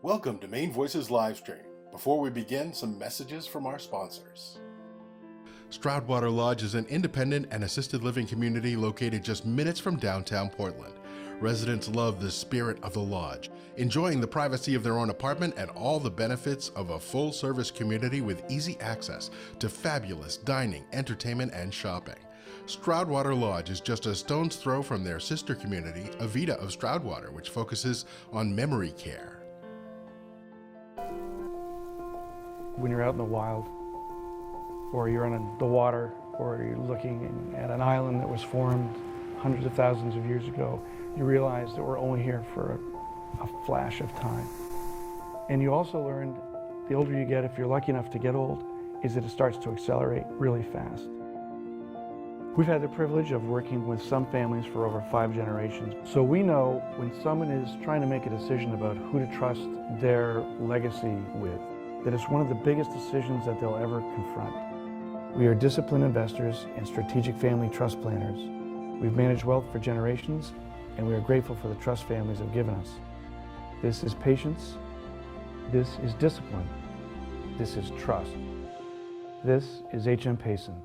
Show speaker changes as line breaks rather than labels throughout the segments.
Welcome to Maine Voices Livestream. Before we begin, some messages from our sponsors. Stroudwater Lodge is an independent and assisted living community located just minutes from downtown Portland. Residents love the spirit of the lodge, enjoying the privacy of their own apartment and all the benefits of a full-service community with easy access to fabulous dining, entertainment, and shopping. Stroudwater Lodge is just a stone's throw from their sister community, Avita of Stroudwater, which focuses on memory care.
When you're out in the wild, or you're on the water, or you're looking at an island that was formed hundreds of thousands of years ago, you realize that we're only here for a flash of time. And you also learn, the older you get, if you're lucky enough to get old, is that it starts to accelerate really fast. We've had the privilege of working with some families for over 5 generations. So we know when someone is trying to make a decision about who to trust their legacy with, that it's one of the biggest decisions that they'll ever confront. We are disciplined investors and strategic family trust planners. We've managed wealth for generations, and we are grateful for the trust families have given us. This is patience. This is discipline. This is trust. This is H.M. Payson.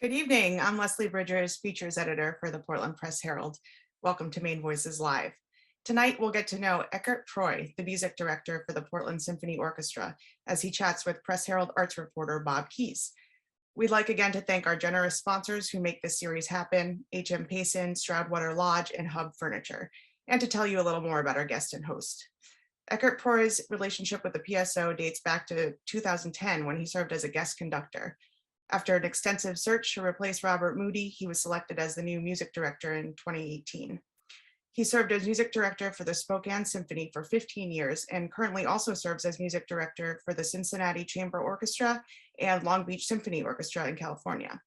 Good evening. I'm Leslie Bridgers, features editor for the Portland Press Herald. Welcome to Maine Voices Live. Tonight, we'll get to know Eckart Preu, the music director for the Portland Symphony Orchestra, as he chats with Press Herald arts reporter Bob Keyes. We'd like again to thank our generous sponsors who make this series happen, H.M. Payson, Stroudwater Lodge, and Hub Furniture, and to tell you a little more about our guest and host. Eckart Preu's relationship with the PSO dates back to 2010 when he served as a guest conductor. After an extensive search to replace Robert Moody, he was selected as the new music director in 2018. He served as music director for the Spokane Symphony for 15 years and currently also serves as music director for the Cincinnati Chamber Orchestra and Long Beach Symphony Orchestra in California.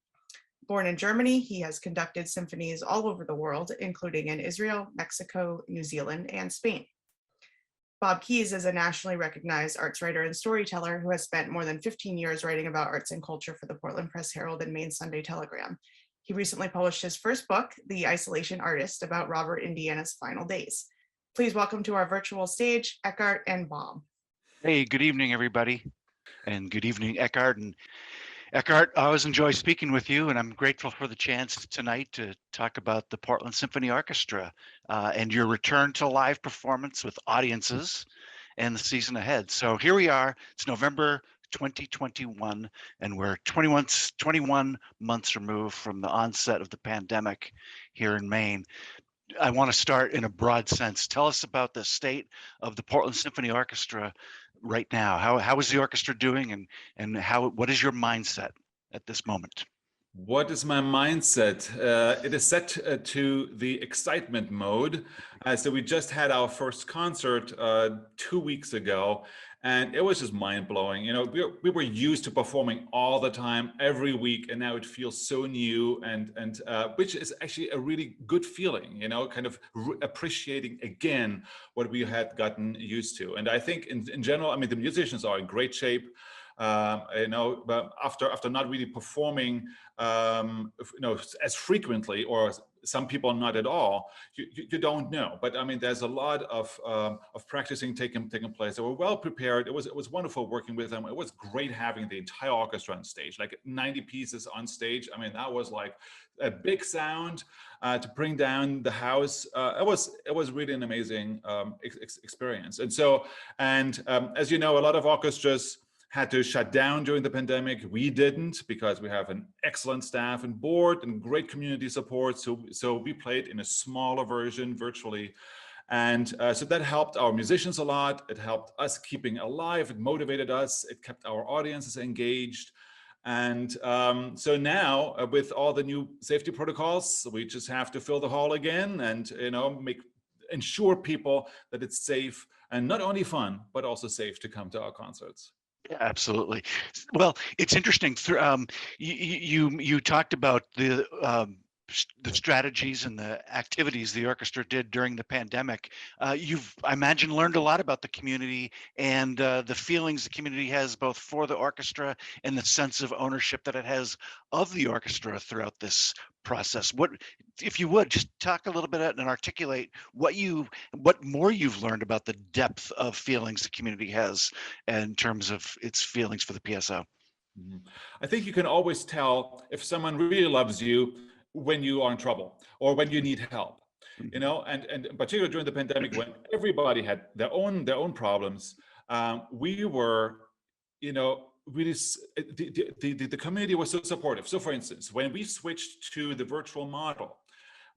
Born in Germany, he has conducted symphonies all over the world, including in Israel, Mexico, New Zealand, and Spain. Bob Keyes is a nationally recognized arts writer and storyteller who has spent more than 15 years writing about arts and culture for the Portland Press Herald and Maine Sunday Telegram. He recently published his first book, The Isolation Artist, about Robert Indiana's final days. Please welcome to our virtual stage, Eckart and Bob.
Hey, good evening, everybody. And good evening, Eckart. And Eckart, I always enjoy speaking with you, and I'm grateful for the chance tonight to talk about the Portland Symphony Orchestra and your return to live performance with audiences and the season ahead. So here we are, it's November 2021, and we're 21 months removed from the onset of the pandemic here in Maine. I want to start in a broad sense. Tell us about the state of the Portland Symphony Orchestra right now. How is the orchestra doing, and what is your mindset at this moment?
What is my mindset? It is set to the excitement mode. So we just had our first concert 2 weeks ago, and it was just mind-blowing. You know, we were used to performing all the time, every week, and now it feels so new, and which is actually a really good feeling, you know, kind of appreciating again what we had gotten used to. And I think in general, I mean, the musicians are in great shape. You know, but after not really performing, you know, as frequently, or some people not at all, you don't know. But I mean, there's a lot of practicing taking place. They were well prepared. It was wonderful working with them. It was great having the entire orchestra on stage, like 90 pieces on stage. I mean, that was like a big sound to bring down the house. It was really an amazing experience. And so, as you know, a lot of orchestras had to shut down during the pandemic. We didn't, because we have an excellent staff and board and great community support. So we played in a smaller version virtually. And so that helped our musicians a lot. It helped us keeping alive. It motivated us. It kept our audiences engaged. And so now with all the new safety protocols, we just have to fill the hall again and, you know, ensure people that it's safe and not only fun, but also safe to come to our concerts.
Yeah, absolutely. Well, it's interesting. You talked about the the strategies and the activities the orchestra did during the pandemic. You've, I imagine, learned a lot about the community and the feelings the community has both for the orchestra and the sense of ownership that it has of the orchestra throughout this process. What, if you would, just talk a little bit and articulate what more you've learned about the depth of feelings the community has in terms of its feelings for the PSO.
I think you can always tell if someone really loves you when you are in trouble or when you need help, you know, and particularly during the pandemic when everybody had their own problems, we were, you know, really the community was so supportive. So for instance, when we switched to the virtual model,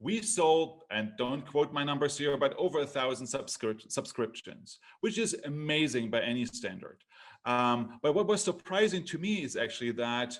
we sold, and don't quote my numbers here, but over 1,000 subscriptions, which is amazing by any standard. But what was surprising to me is actually that,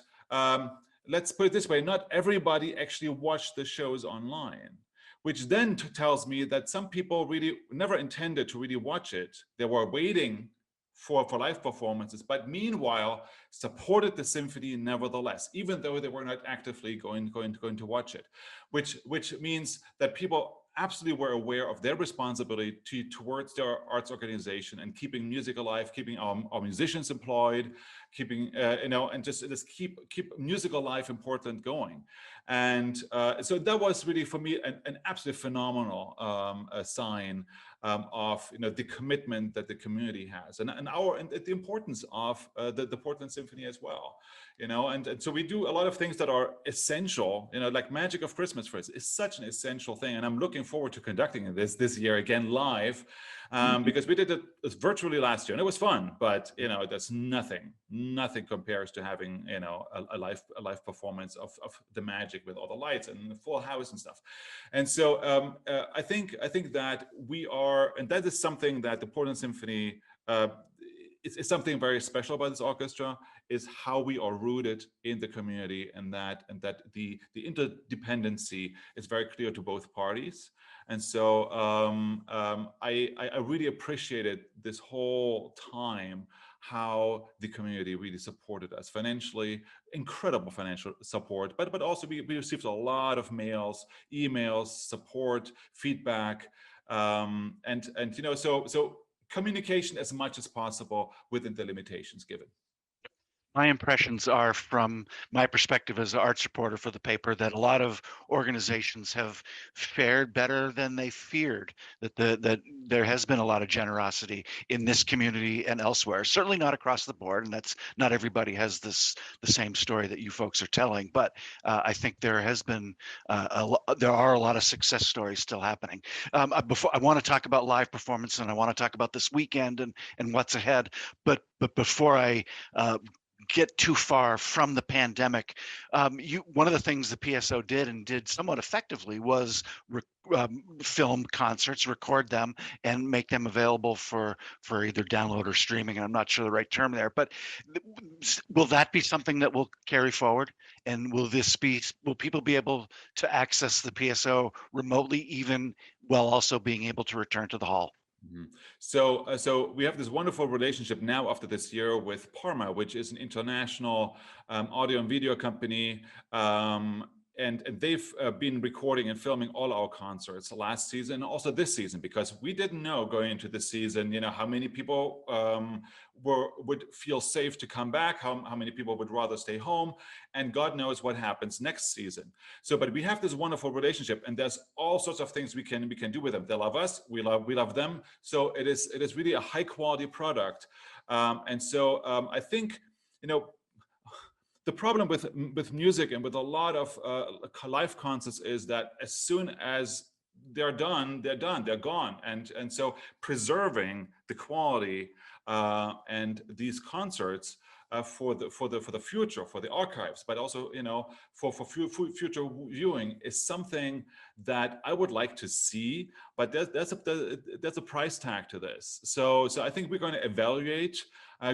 let's put it this way, not everybody actually watched the shows online, which then tells me that some people really never intended to really watch it. They were waiting for live performances, but meanwhile supported the symphony nevertheless, even though they were not actively going to watch it, which means that people absolutely were aware of their responsibility towards their arts organization and keeping music alive, keeping our musicians employed, keeping you know, and just keep music alive in Portland going. And so that was really for me an absolutely phenomenal sign of, you know, the commitment that the community has and the importance of the Portland Symphony as well, you know, and so we do a lot of things that are essential, you know, like Magic of Christmas, for instance, is such an essential thing, and I'm looking forward to conducting this year again live, because we did it virtually last year and it was fun, but you know, there's nothing compares to having, you know, a live performance of the magic with all the lights and the full house and stuff. And so I think that we are, and that is something that the Portland Symphony, it's something very special about this orchestra, is how we are rooted in the community, and that the interdependency is very clear to both parties. And so I really appreciated this whole time how the community really supported us financially, incredible financial support, but also we received a lot of mails, emails, support, feedback, and you know, so communication as much as possible within the limitations given.
My impressions are, from my perspective as an arts reporter for the paper, that a lot of organizations have fared better than they feared, that there has been a lot of generosity in this community and elsewhere, certainly not across the board, and that's not everybody has the same story that you folks are telling, but I think there has been there are a lot of success stories still happening. Before I want to talk about live performance, and I want to talk about this weekend and what's ahead, but before I get too far from the pandemic, one of the things the PSO did somewhat effectively was film concerts, record them, and make them available for either download or streaming. And I'm not sure the right term there, but will that be something that will carry forward? And will people be able to access the PSO remotely, even while also being able to return to the hall?
Mm-hmm. So we have this wonderful relationship now after this year with Parma, which is an international audio and video company. And they've been recording and filming all our concerts last season, and also this season, because we didn't know going into the season, you know, how many people would feel safe to come back, how many people would rather stay home, and God knows what happens next season. So, but we have this wonderful relationship, and there's all sorts of things we can do with them. They love us, we love them. So it is really a high quality product, and so I think, you know, the problem with music and with a lot of live concerts is that as soon as they're done, they're gone. And so preserving the quality and these concerts for the future, for the archives, but also, you know, for future viewing is something that I would like to see. But there's a price tag to this. So I think we're going to evaluate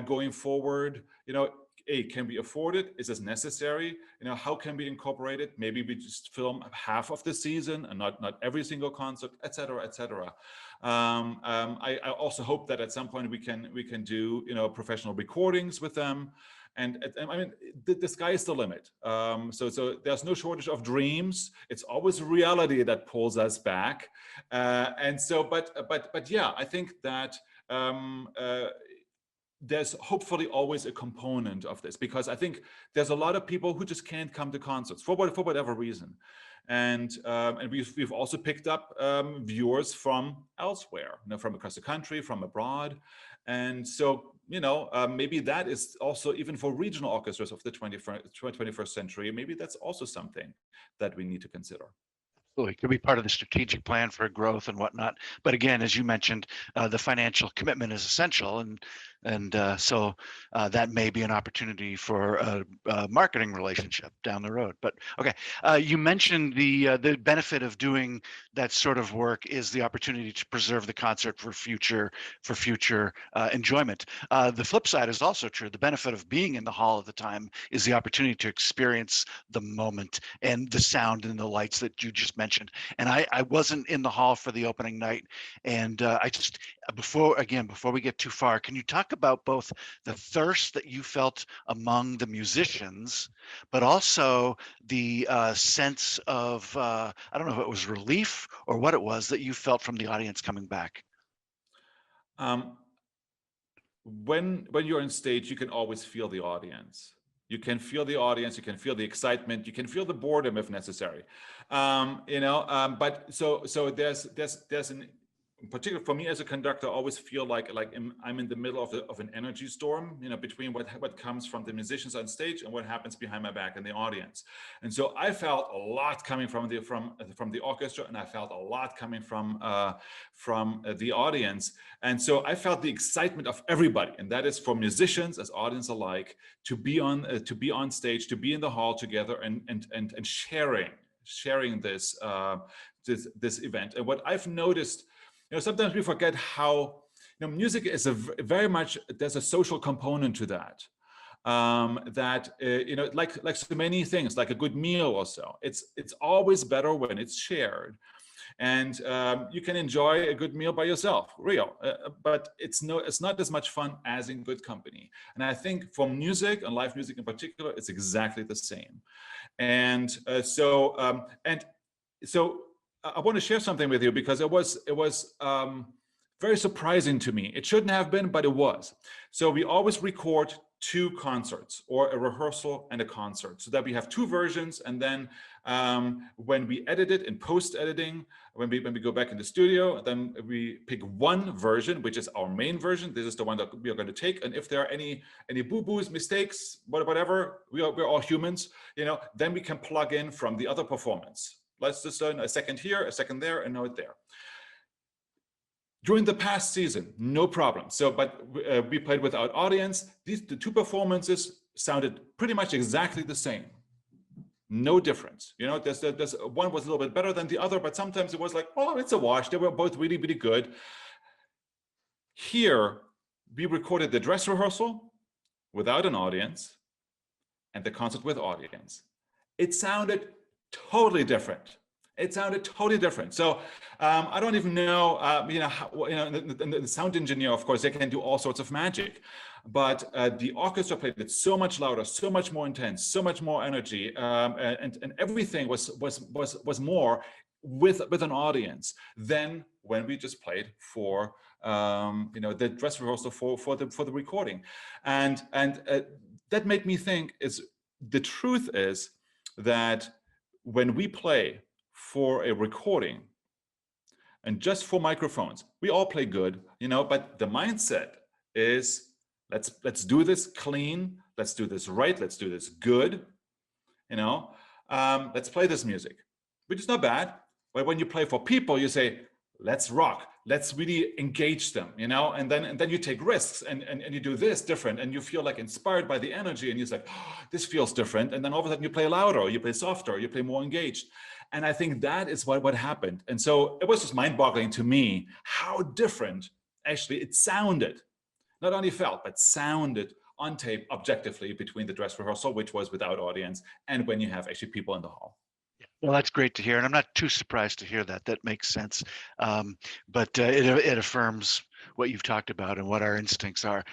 going forward. You know, can we afford it? Is this necessary? You know, how can we incorporate it? Maybe we just film half of the season and not every single concert, et cetera, et cetera. I also hope that at some point we can do, you know, professional recordings with them, I mean, the sky is the limit. So there's no shortage of dreams. It's always reality that pulls us back. But yeah, I think that there's hopefully always a component of this, because I think there's a lot of people who just can't come to concerts for whatever reason. And we've also picked up viewers from elsewhere, from across the country, from abroad. And so, maybe that is also, even for regional orchestras of the 21st century, maybe that's also something that we need to consider.
It could be part of the strategic plan for growth and whatnot. But again, as you mentioned, the financial commitment is essential, so that may be an opportunity for a marketing relationship down the road. But okay, you mentioned the benefit of doing that sort of work is the opportunity to preserve the concert for future enjoyment. The flip side is also true. The benefit of being in the hall at the time is the opportunity to experience the moment and the sound and the lights that you just mentioned. And I wasn't in the hall for the opening night, and I just before we get too far, can you talk about both the thirst that you felt among the musicians, but also the sense of I don't know if it was relief or what it was that you felt from the audience coming back?
When you're on stage, you can always feel the audience. You can feel the audience, you can feel the excitement, you can feel the boredom if necessary. But so there's an, in particular for me as a conductor, I always feel like I'm in the middle of an energy storm, between what comes from the musicians on stage and what happens behind my back in the audience. And so I felt a lot coming from the orchestra, and I felt a lot coming from the audience. And so I felt the excitement of everybody, and that is for musicians as audience alike, to be on stage, to be in the hall together, and sharing this event. And what I've noticed, sometimes we forget how, music is very much, there's a social component to that. Like so many things, like a good meal or so, it's always better when it's shared. And you can enjoy a good meal by yourself, but it's not as much fun as in good company. And I think for music, and live music in particular, it's exactly the same. And so I want to share something with you, because it was very surprising to me. It shouldn't have been, but it was. So we always record 2 concerts, or a rehearsal and a concert, so that we have 2 versions. And then when we edit it in post-editing, when we go back in the studio, then we pick one version, which is our main version. This is the one that we are going to take. And if there are any boo-boos, mistakes, whatever, we're all humans, then we can plug in from the other performance. Let's just learn a second here, a second there, a note there. During the past season, no problem. But we played without audience. The 2 performances sounded pretty much exactly the same. No difference. There's one was a little bit better than the other, but sometimes it was like, oh, it's a wash. They were both really, really good. Here, we recorded the dress rehearsal without an audience and the concert with audience. It sounded totally different. So I don't even know, the sound engineer, of course, they can do all sorts of magic, but the orchestra played it so much louder, so much more intense, so much more energy, and everything was more with an audience than when we just played for the dress rehearsal for the recording, and that made me think the truth is that when we play for a recording and just for microphones, we all play good, but the mindset is let's do this clean, let's do this right, let's do this good, let's play this music, which is not bad. But when you play for people, you say, let's rock, let's really engage them, and then you take risks and you do this different, and you feel like inspired by the energy, and you're like, oh, this feels different. And then all of a sudden you play louder, or you play softer, or you play more engaged. And I think that is what happened. And so it was just mind-boggling to me how different actually it sounded, not only felt, but sounded on tape objectively between the dress rehearsal, which was without audience, and when you have actually people in the hall.
Well, that's great to hear, and I'm not too surprised to hear that. That makes sense. But it affirms what you've talked about and what our instincts are.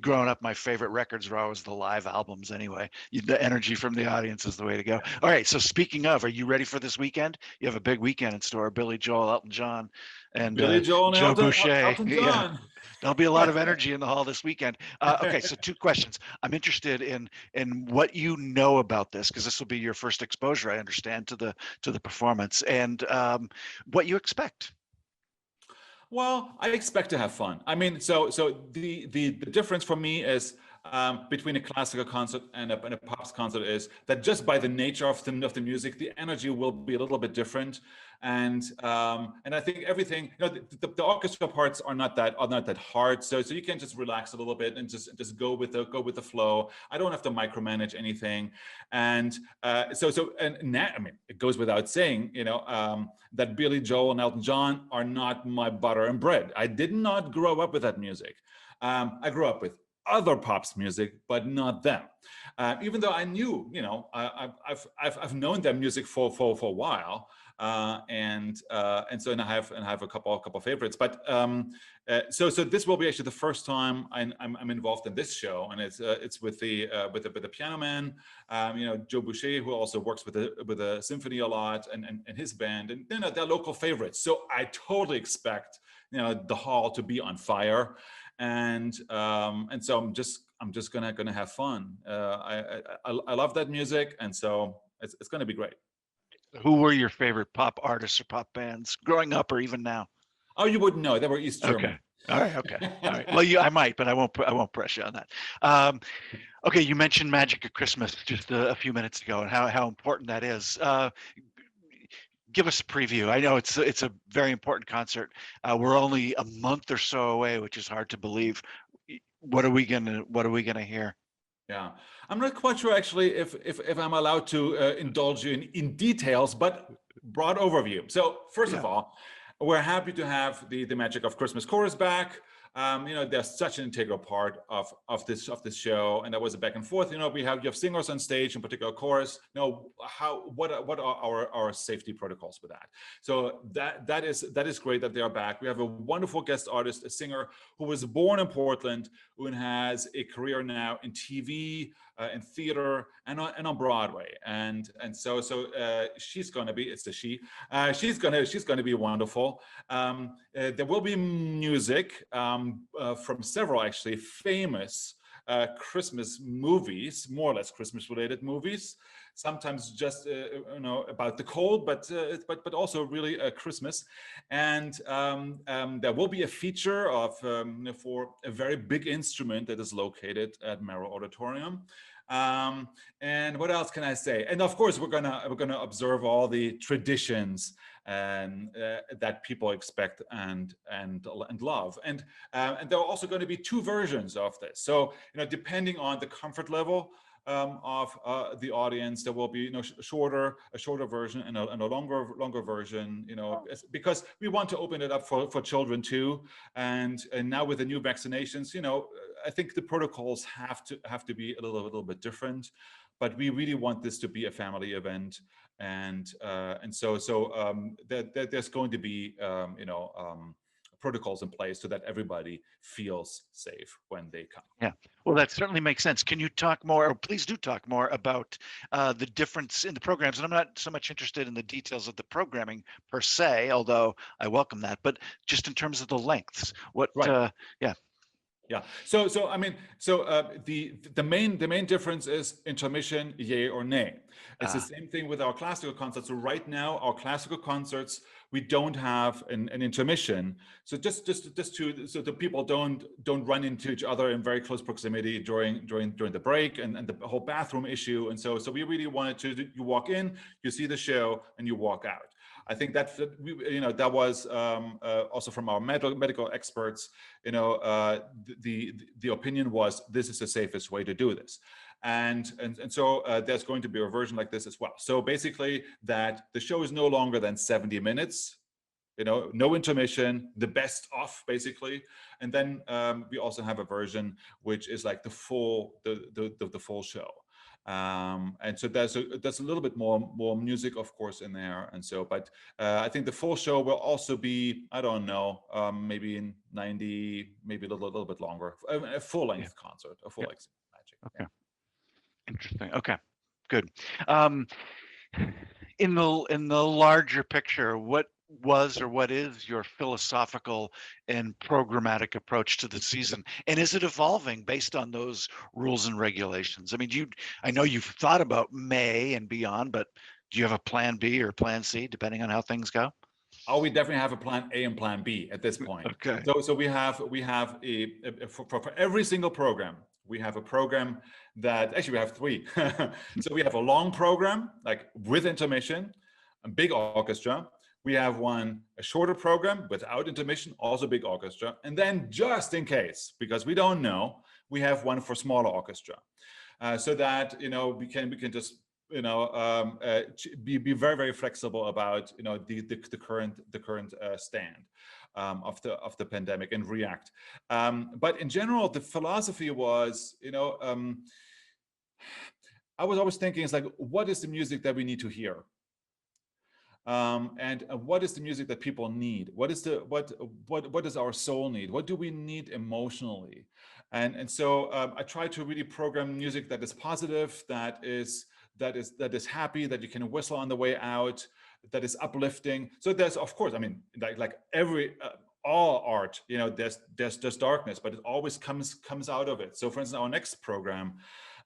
Growing up, my favorite records were always the live albums anyway. The energy from the audience is the way to go. All right, so speaking of, are you ready for this weekend? You have a big weekend in store. Billy Joel, Elton John, and
Billy Joel and
Joe Boucher.
Elton
Yeah,
John.
there'll be a lot of energy in the hall this weekend. Okay, so two questions. I'm interested in what you know about this, because this will be your first exposure, I understand, to the performance, and what you expect.
Well, I expect to have fun. I mean, so the difference for me is between a classical concert and a pops concert is that just by the nature of the music, the energy will be a little bit different, and I think everything, the orchestra parts are not that hard, so you can just relax a little bit and just go with the flow. I don't have to micromanage anything, and now, I mean, it goes without saying, that Billy Joel and Elton John are not my butter and bread. I did not grow up with that music. I grew up with other pops music, but not them. Even though I knew, I've known their music for a while, and so I have a couple favorites. But so this will be actually the first time I'm involved in this show, and it's with the piano man, Joe Boucher, who also works with the symphony a lot, and his band, and they're local favorites. So I totally expect the hall to be on fire. And so I'm just gonna have fun. I love that music, and so it's gonna be great.
Who were your favorite pop artists or pop bands growing up, or even now?
Oh, you wouldn't know. They were East German.
Okay. All right. Okay. All right. Well, I might, but I won't press you on that. Okay. You mentioned Magic of Christmas just a few minutes ago, and how important that is. Give us a preview. I know it's a very important concert. We're only a month or so away, which is hard to believe. What are we gonna hear?
Yeah, I'm not quite sure actually if I'm allowed to indulge you in details, but broad overview. So first of all, we're happy to have the Magic of Christmas chorus back. They're such an integral part of this show, and there was a back and forth. You have singers on stage, in particular chorus. What are our safety protocols with that? So that is great that they are back. We have a wonderful guest artist, a singer who was born in Portland, who has a career now in TV, in theater, and on Broadway, and so she's going to be, it's a she, she's going to be wonderful. There will be music from several actually famous Christmas movies, more or less Christmas related movies, sometimes just about the cold, but also really Christmas. And there will be a feature of for a very big instrument that is located at Merrill Auditorium. And what else can I say? And of course, we're gonna observe all the traditions and that people expect and love. And there are also going to be two versions of this. So depending on the comfort level of the audience, there will be a shorter version and a longer version. Because we want to open it up for children too. And now with the new vaccinations, I think the protocols have to be a little bit different. But we really want this to be a family event, and so there's going to be protocols in place so that everybody feels safe when they come.
Yeah, well, that certainly makes sense. Can you talk more, or please do talk more about the difference in the programs? And I'm not so much interested in the details of the programming per se, although I welcome that, but just in terms of the lengths. What?
Right.
Yeah.
Yeah. So I mean, the main difference is intermission, yay or nay. It's the same thing with our classical concerts. So right now, our classical concerts, we don't have an intermission. So just so the people don't run into each other in very close proximity during the break and the whole bathroom issue. And so we really wanted to, you walk in, you see the show, and you walk out. I think that was also from our medical experts. The opinion was this is the safest way to do this, and so there's going to be a version like this as well. So basically, that the show is no longer than 70 minutes. No intermission, the best of basically, and then we also have a version which is like the full show. And so there's a little bit more music, of course, in there. And so, but I think the full show will also be, I don't know, maybe in 90, maybe a little bit longer, a full length concert, a full length magic.
Okay. Interesting. Okay. Good. Um, in the larger picture, what was or what is your philosophical and programmatic approach to the season, and is it evolving based on those rules and regulations? I mean, I know you've thought about May and beyond, but do you have a plan B or plan C depending on how things go?
Oh, we definitely have a plan A and plan B at this point.
Okay.
So we have for every single program, we have a program that actually we have three. So we have a long program, like with intermission, a big orchestra. We have a shorter program without intermission, also big orchestra. And then just in case, because we don't know, we have one for smaller orchestra. So that, we can just, be very, very flexible about, the current stand of the pandemic and react. But in general, the philosophy was, I was always thinking, it's like, what is the music that we need to hear? And what is the music that people need? What does our soul need? What do we need emotionally? And so I try to really program music that is positive, that is happy, that you can whistle on the way out, that is uplifting. So there's, of course, I mean, like every all art, there's darkness, but it always comes out of it. So for instance, our next program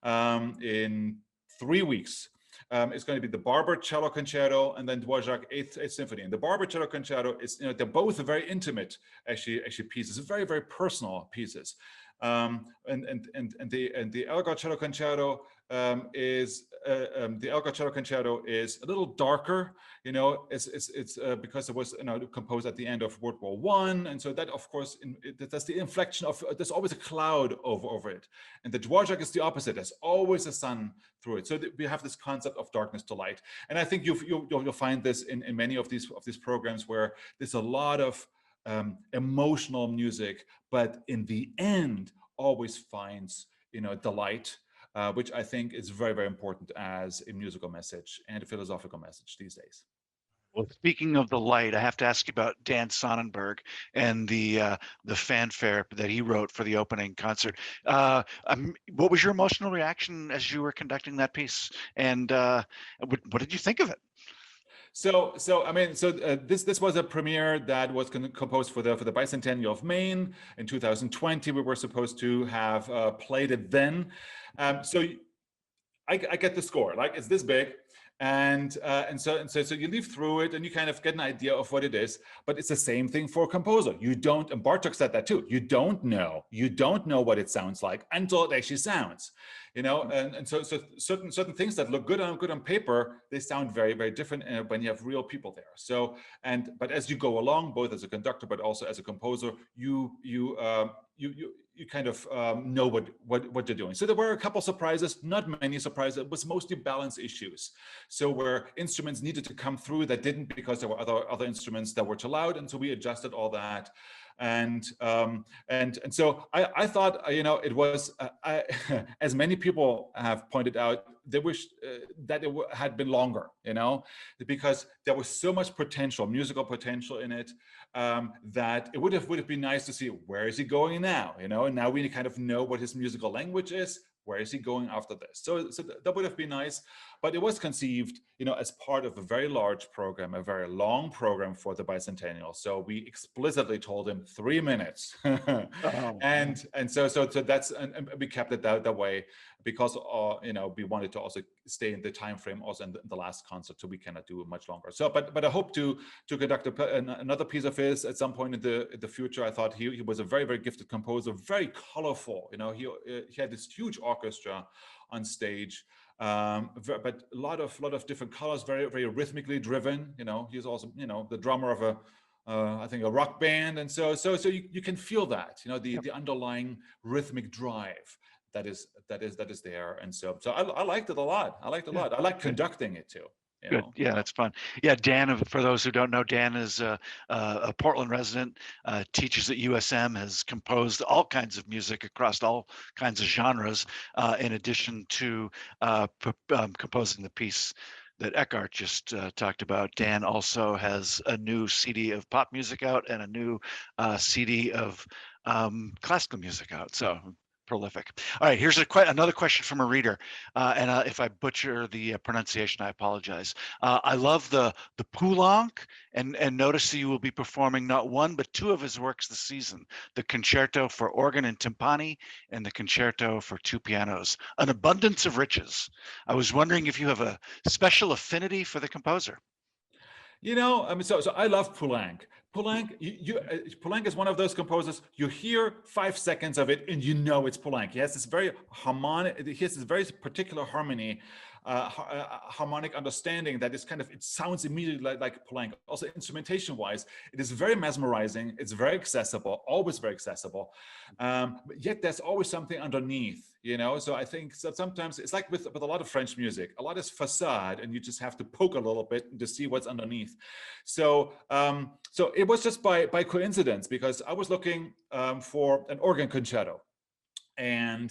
in 3 weeks. It's going to be the Barber Cello Concerto and then Dvorak Eighth Symphony. And the Barber Cello Concerto is, they're both very intimate, actually pieces, very, very personal pieces. And the Eckart Cello Concerto is the Eckart Cello Concerto is a little darker. It's because it was composed at the end of World War I, and so that, of course, that's the inflection of. There's always a cloud over it, and the Dvorak is the opposite. There's always a sun through it. So we have this concept of darkness to light, and I think you'll find this in many of these programs where there's a lot of emotional music, but in the end always finds delight, which I think is very, very important as a musical message and a philosophical message these days.
Well, speaking of the light, I have to ask you about Dan Sonnenberg and the fanfare that he wrote for the opening concert. What was your emotional reaction as you were conducting that piece, and what did you think of it?
So this was a premiere that was composed for the bicentennial of Maine in 2020. We were supposed to have played it then. So I get the score, like it's this big. And so you leaf through it and you kind of get an idea of what it is, but it's the same thing for a composer. You don't, and Bartók said that too, you don't know what it sounds like until it actually sounds, and so certain things that look good on paper, they sound very, very different when you have real people there. So, but as you go along, both as a conductor, but also as a composer, you kind of know what you're doing. So there were a couple surprises, not many surprises. It was mostly balance issues. So where instruments needed to come through that didn't, because there were other instruments that were too loud, and so we adjusted all that. And so I thought, it was, as many people have pointed out, they wish that it had been longer, because there was so much potential, musical potential in it, that it would have been nice to see, where is he going now? And now we kind of know what his musical language is. Where is he going after this? So that would have been nice, but it was conceived, as part of a very large program, a very long program for the bicentennial. So we explicitly told him 3 minutes, and so that's, and we kept it that way because we wanted to also stay in the time frame also in the last concert, so we cannot do it much longer. So, but I hope to conduct another piece of his at some point in the future. I thought he was a very, very gifted composer, very colorful. He had this huge orchestra on stage, but a lot of different colors, very, very rhythmically driven. He's also the drummer of I think a rock band, and so you can feel that the underlying rhythmic drive that is there, and so I liked it a lot. I liked it a lot. I like conducting it too. You
Good.
know?
Yeah, that's fun. Yeah, Dan, for those who don't know, Dan is a Portland resident, teaches at USM, has composed all kinds of music across all kinds of genres, in addition to composing the piece that Eckart just talked about. Dan also has a new CD of pop music out and a new CD of classical music out. So prolific. All right, here's another question from a reader, and if I butcher the pronunciation, I apologize. I love the Poulenc, and notice that you will be performing not one but two of his works this season: the Concerto for Organ and Timpani and the Concerto for Two Pianos. An abundance of riches. I was wondering if you have a special affinity for the composer.
You know, I mean, so I love Poulenc. Poulenc is one of those composers. You hear 5 seconds of it, and you know it's Poulenc. He has this very harmonic. He has this very particular harmony, harmonic understanding that is kind of. It sounds immediately like Poulenc. Also, instrumentation-wise, it is very mesmerizing. It's very accessible, always very accessible. But yet, there's always something underneath. You know, so I think sometimes it's like with a lot of French music. A lot is facade, and you just have to poke a little bit to see what's underneath. So, so it was just by coincidence, because I was looking for an organ concerto, and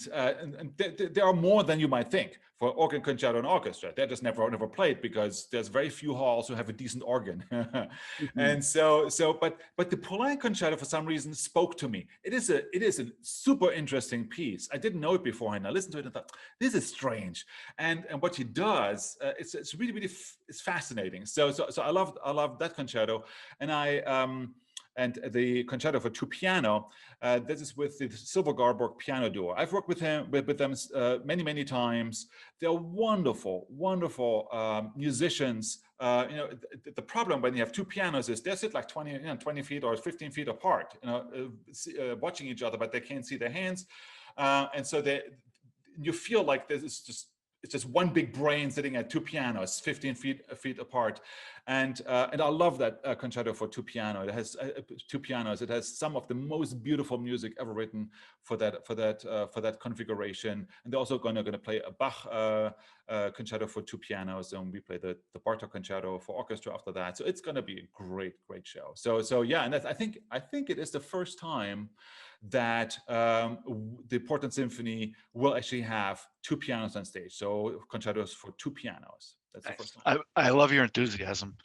there are more than you might think for organ concerto and orchestra. They're just never played, because there's very few halls who have a decent organ. And so but the Poulenc concerto for some reason spoke to me. It is a super interesting piece. I didn't know it beforehand. I listened to it and thought, this is strange. And what he does, it's really it's fascinating. So I love that concerto, and and the Concerto for Two Piano. This is with the Silver Garborg piano duo. I've worked with them many times. They're wonderful musicians. You know, the problem when you have two pianos is they sit like 20 feet or 15 feet apart, watching each other, but they can't see their hands, and so you feel like it's just one big brain sitting at two pianos, 15 feet apart, and I love that concerto for two piano. It has two pianos. It has some of the most beautiful music ever written for that configuration. And they're also going to play a Bach concerto for two pianos, and we play the Bartok concerto for orchestra after that. So it's going to be a great show. So yeah, and I think it is the first time that the Portland Symphony will actually have two pianos on stage. So concertos for two pianos. That's the first time.
I love your enthusiasm.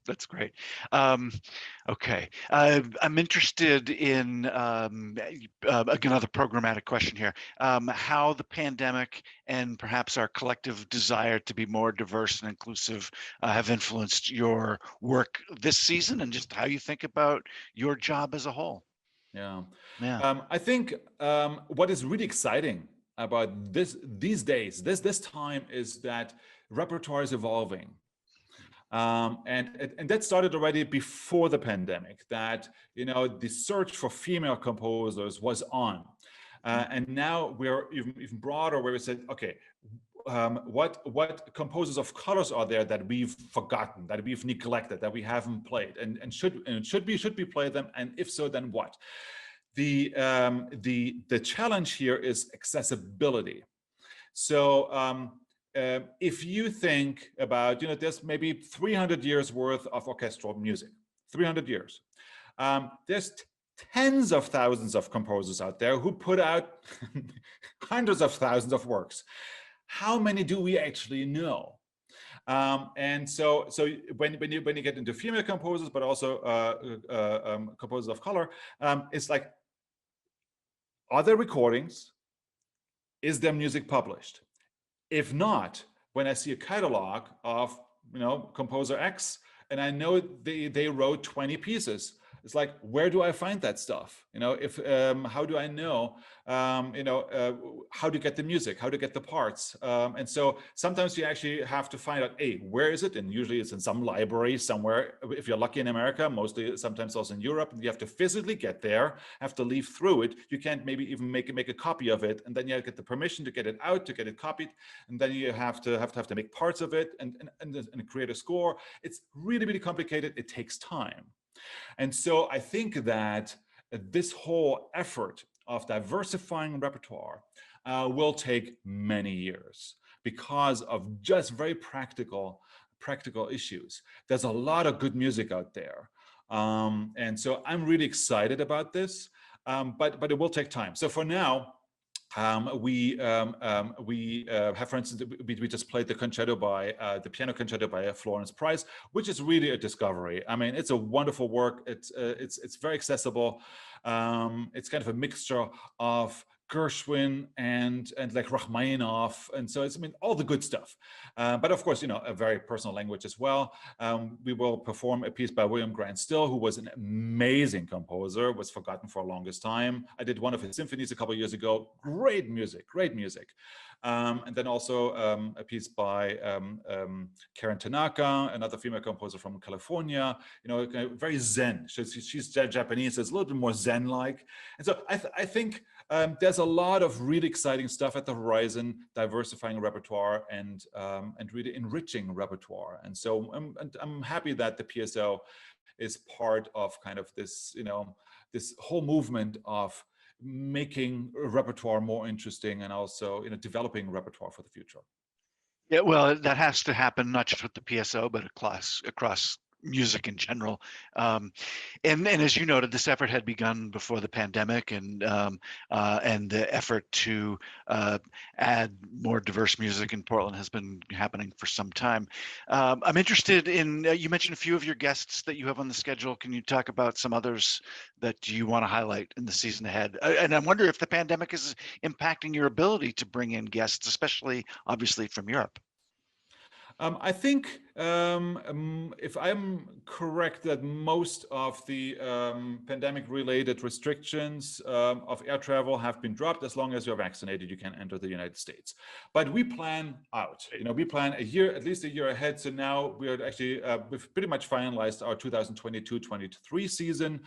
That's great. Okay, I'm interested in another programmatic question here. How the pandemic and perhaps our collective desire to be more diverse and inclusive have influenced your work this season, and just how you think about your job as a whole.
Yeah.
Yeah.
I think what is really exciting about these days, this time, is that repertoire is evolving. And that started already before the pandemic, that, the search for female composers was on. And now we're even broader, where we said, okay, what composers of colors are there that we've forgotten, that we've neglected, that we haven't played, and should we play them, and if so, then what? The challenge here is accessibility. So if you think about, there's maybe 300 years worth of orchestral music, 300 years. There's tens of thousands of composers out there who put out hundreds of thousands of works. How many do we actually know? And so when you get into female composers, but also composers of color, it's like, are there recordings? Is their music published? If not, when I see a catalog of composer X, and I know they wrote 20 pieces, it's like, where do I find that stuff? How do I know? How to get the music, how to get the parts, and so sometimes you actually have to find out, where is it? And usually it's in some library somewhere. If you're lucky in America, mostly sometimes also in Europe, you have to physically get there, have to leaf through it. You can't maybe even make a copy of it, and then you get the permission to get it out, to get it copied, and then you have to make parts of it and create a score. It's really complicated. It takes time. And so I think that this whole effort of diversifying repertoire will take many years, because of just very practical practical issues. There's a lot of good music out there. And so I'm really excited about this, but it will take time. So for now, we have, for instance, we just played the concerto by the piano concerto by Florence Price, which is really a discovery. I mean, it's a wonderful work. It's very accessible. It's kind of a mixture of Gershwin and like Rachmaninoff, and so it's, I mean, all the good stuff. But of course, you know, a very personal language as well. We will perform a piece by William Grant Still, who was an amazing composer, was forgotten for the longest time. I did one of his symphonies a couple of years ago. Great music, great music. And then also a piece by Karen Tanaka, another female composer from California. You know, very Zen. She's Japanese, so it's a little bit more Zen-like. And so I think there's a lot of really exciting stuff at the horizon, diversifying repertoire and really enriching repertoire. And so I'm happy that the PSO is part of kind of this, you know, this whole movement of making repertoire more interesting and also, you know, developing repertoire for the future.
Yeah, well, that has to happen not just with the PSO, but across music in general. And as you noted, this effort had begun before the pandemic, and the effort to add more diverse music in Portland has been happening for some time. I'm interested in, you mentioned a few of your guests that you have on the schedule. Can you talk about some others that you want to highlight in the season ahead? And I wonder if the pandemic is impacting your ability to bring in guests, especially obviously from Europe.
I think, if I'm correct, that most of the pandemic-related restrictions of air travel have been dropped. As long as you're vaccinated, you can enter the United States. But we plan out. You know, we plan a year, at least a year ahead. So now we are actually we've pretty much finalized our 2022-23 season,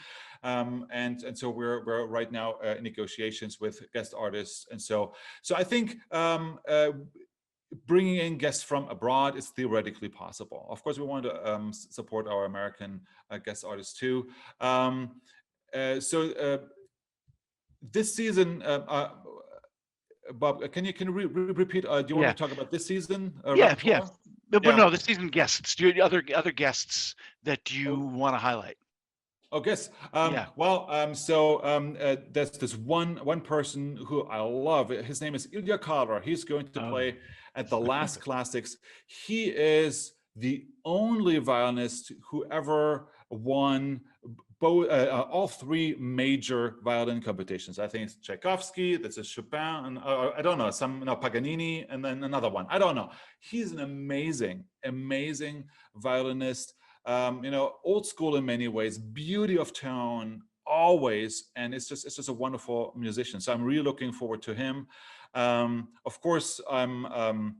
and so we're right now in negotiations with guest artists, and so I think. Bringing in guests from abroad is theoretically possible. Of course, we want to support our American guest artists too. This season, Bob, can you repeat? Do you want to talk about this season?
But no, the season guests. Do you other guests that you want to highlight?
Oh, guess. There's this one person who I love. His name is Ilya Carver. He's going to play at the Last Classics. He is the only violinist who ever won both all three major violin competitions. I think it's Tchaikovsky, that's a Chopin, and I don't know, Paganini, and then another one. I don't know. He's an amazing violinist. You know, old school in many ways, beauty of tone always, and it's just a wonderful musician. So I'm really looking forward to him. Of course, I'm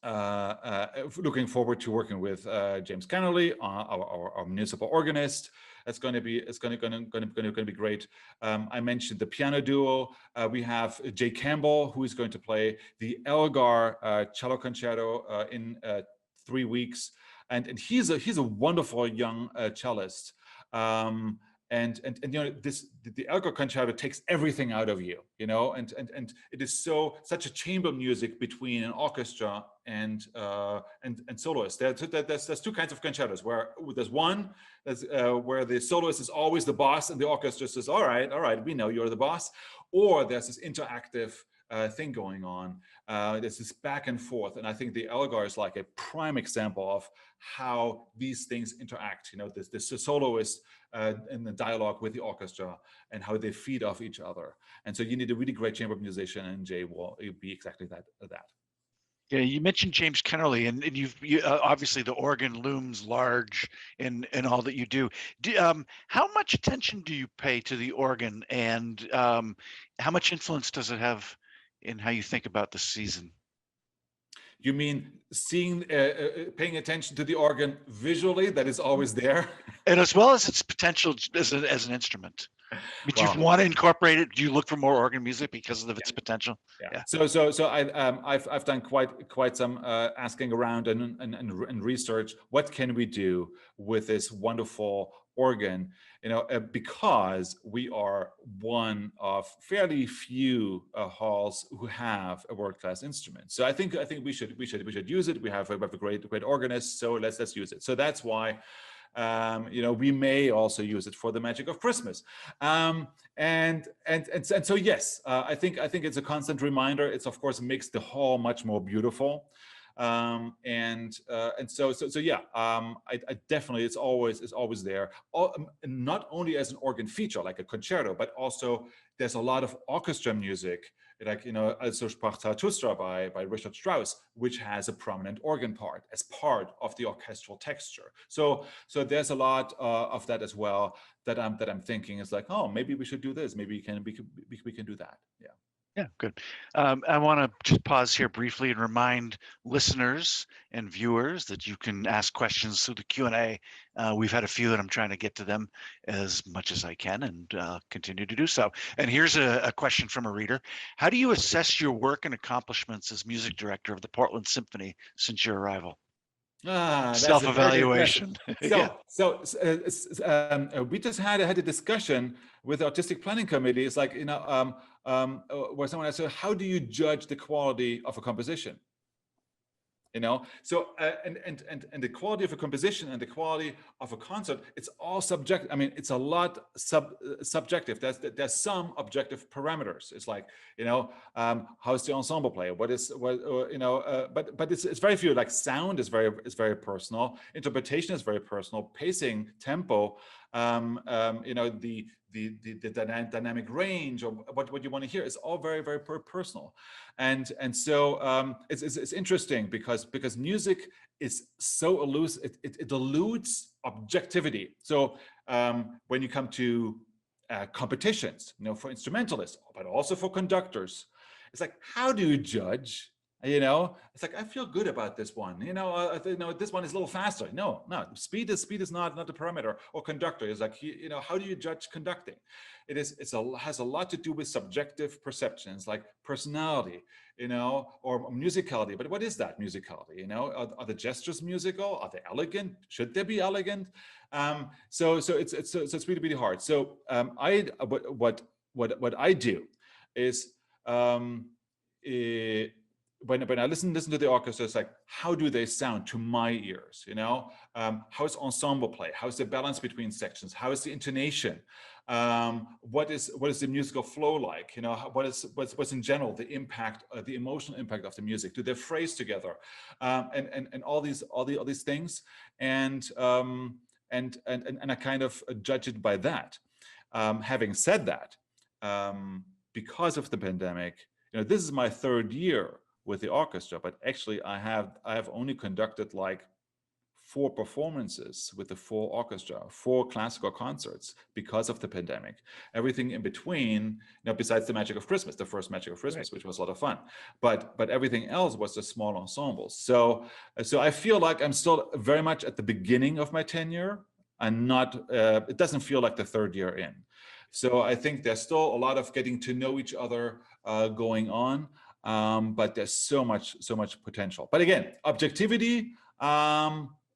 looking forward to working with James Kennerly, our municipal organist. It's going to be great. I mentioned the piano duo. We have Jay Campbell, who is going to play the Elgar cello concerto in 3 weeks. And he's a wonderful young cellist, and you know, the Elgar concerto takes everything out of you, you know, and it is such a chamber music between an orchestra and soloist. There's two kinds of concertos, where there's one where the soloist is always the boss and the orchestra says, all right, we know you're the boss, or there's this interactive thing going on. There's this back and forth, and I think the Elgar is like a prime example of how these things interact. You know, this soloist in the dialogue with the orchestra and how they feed off each other. And so you need a really great chamber musician, and Jay will be exactly that.
Yeah, you mentioned James Kennerly, and you obviously the organ looms large in all that you do. How much attention do you pay to the organ, and how much influence does it have in how you think about the season?
You mean paying attention to the organ visually, that is always there?
And as well as its potential as an instrument. But
Well,
you want to incorporate it? Do you look for more organ music because of its potential?
yeah. So I've done quite some asking around and research. What can we do with this wonderful organ? Because we are one of fairly few halls who have a world-class instrument. So I think we should use it. We have a great organist. So let's use it. So that's why. We may also use it for the magic of Christmas, and so yes, I think it's a constant reminder. It's of course makes the hall much more beautiful, and so yeah. I definitely it's always there. Not only as an organ feature like a concerto, but also there's a lot of orchestra music. Like, Also sprach Zarathustra by Richard Strauss, which has a prominent organ part as part of the orchestral texture. So there's a lot of that as well that I'm thinking is like, oh, maybe we should do this. Maybe we can do that. Yeah.
Yeah, good. I want to just pause here briefly and remind listeners and viewers that you can ask questions through the Q&A. We've had a few and I'm trying to get to them as much as I can and continue to do so. And here's a question from a reader. How do you assess your work and accomplishments as music director of the Portland Symphony since your arrival? Self-evaluation.
We just had a discussion with the artistic planning committee. It's like, where someone asked, so how do you judge the quality of a composition? So and the quality of a composition and the quality of a concert, it's all subjective. I mean, it's a lot subjective. There's some objective parameters. It's like, how's the ensemble play? But it's very few. Like sound is very personal. Interpretation is very personal. Pacing, tempo, the dynamic range or what you want to hear is all very, very personal. And so it's interesting because music is so elusive, it eludes objectivity. So when you come to competitions, for instrumentalists, but also for conductors, it's like, how do you judge? It's like, I feel good about this one. This one is a little faster. No, speed is not the parameter. Or conductor is like, how do you judge conducting? Has a lot to do with subjective perceptions, like personality, or musicality. But what is that musicality? Are the gestures musical? Are they elegant? Should they be elegant? So it's really, really hard. So what I do is. When I listen to the orchestra, it's like, how do they sound to my ears? How's ensemble play? How's the balance between sections? How is the intonation? What is the musical flow like? What's in general the impact, the emotional impact of the music? Do they phrase together? And all these things, and I kind of judge it by that. Having said that, because of the pandemic, this is my third year with the orchestra, but actually I have only conducted like 4 performances with the full orchestra, 4 classical concerts because of the pandemic. Everything in between, besides the Magic of Christmas, the first Magic of Christmas, which was a lot of fun, but everything else was a small ensemble. So I feel like I'm still very much at the beginning of my tenure, and not. It doesn't feel like the third year in. So I think there's still a lot of getting to know each other going on. But there's so much potential. But again, objectivity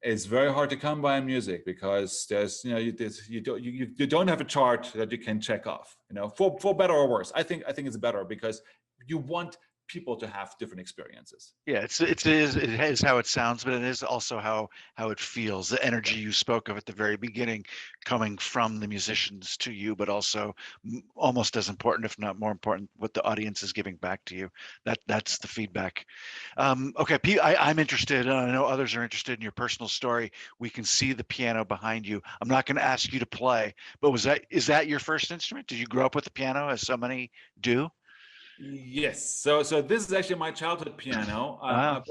is very hard to come by in music, because there's you don't have a chart that you can check off. For better or worse. I think it's better because you want people to have different experiences.
Yeah, it is how it sounds, but it is also how it feels. The energy you spoke of at the very beginning, coming from the musicians to you, but also almost as important, if not more important, what the audience is giving back to you. That's the feedback. Okay, Pete, I'm interested. I know others are interested in your personal story. We can see the piano behind you. I'm not going to ask you to play, but is that your first instrument? Did you grow up with the piano, as so many do?
Yes. So this is actually my childhood piano.
Wow.